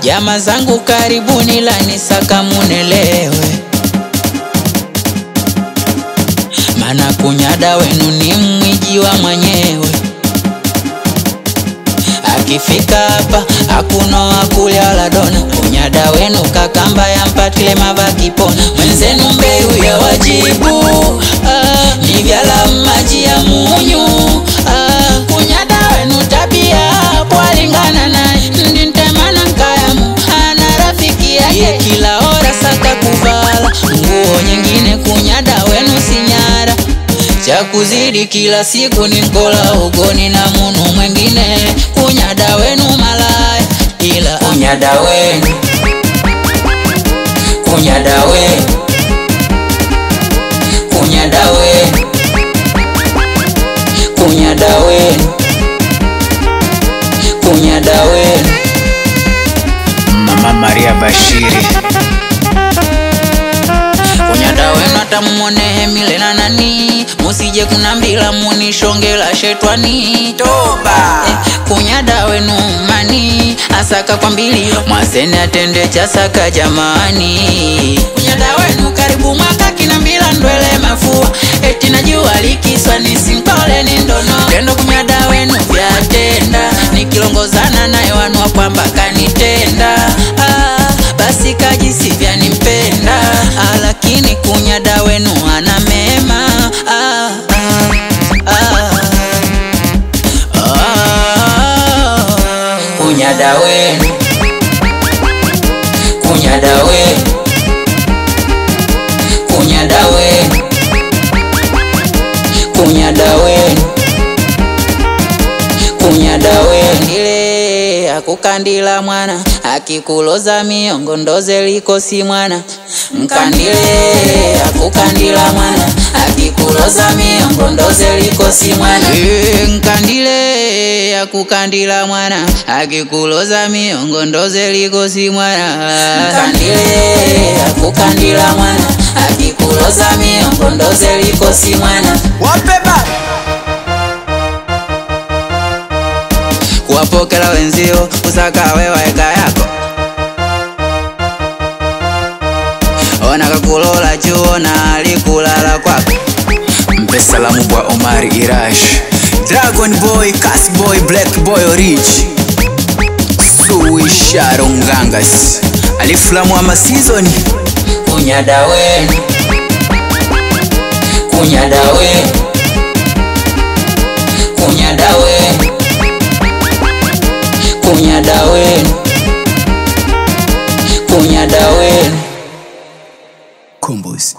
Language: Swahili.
Jamaa zangu karibuni la nisaka munelewe, mana kunyada wenu ni mwijiwa mwenyewe. Akifika hapa hakuna wakulia wala dona, kunyada wenu kakamba ya mpatile mabaki pona. Mwenzenu mberu ya wajibu, ni vyala maji ya munyu. Kunyada wenu tabia walingana na ndintemana nkayamu. Ana rafiki yake kila hora saka kuvala nguo nyingine. Kunyada wenu sinyara, cha kuzidi kila siku ni mkola ugoni na munu mwengine. Kunyada wenu malaya, ila kunyada wenu, kunyada wenu, kunyada wenu, kunyada wenu, kunyada wenu. Mama Maria Bashiri, kunyada wenu atamuone milena nani. Musije kunambila munishongela shetwani. toba Kunyada wenu mani, asaka kwa mbili mwasene atende chasaka jamani. Kunyada wenu karibu mwaka kinambila ndwele mafua. Eti najua likiswa nisinkole ni ndono. Tendo kunyada wenu vyatenda, nikilongozana nae wanua kwamba kanitenda. Basi kajisi vya nimpenda, lakini kunyada wenu ana mema. Kunyada wenu, kunyada wenu, kunyada wenu, kunyada wenu, kunyada wenu. Ile akukandila mwana, akikuloza miongo ndoze liko si mwana. Mkandile akukandila mwana, akikuloza miongo ndoze liko si mwana. Mkandile akukandila mwana, akikuloza miongo ndoze liko si mwana. Mkandile akukandila mwana, akikuloza miongo ndoze liko si mwana. wapeba Kuwapokela wenzio usaka wewa eka yako. Ona kakulola chuo na alikulala kwako. mpe salamu kwa Omar Irash, Dragon Boy, Cass Boy, Black Boy Rich, Sui Sharon Gangas, Aliflamu ama season. Kunyada wenu, kunyada wenu, kunyada wenu, kunyada wenu, kunyada wenu. Combos.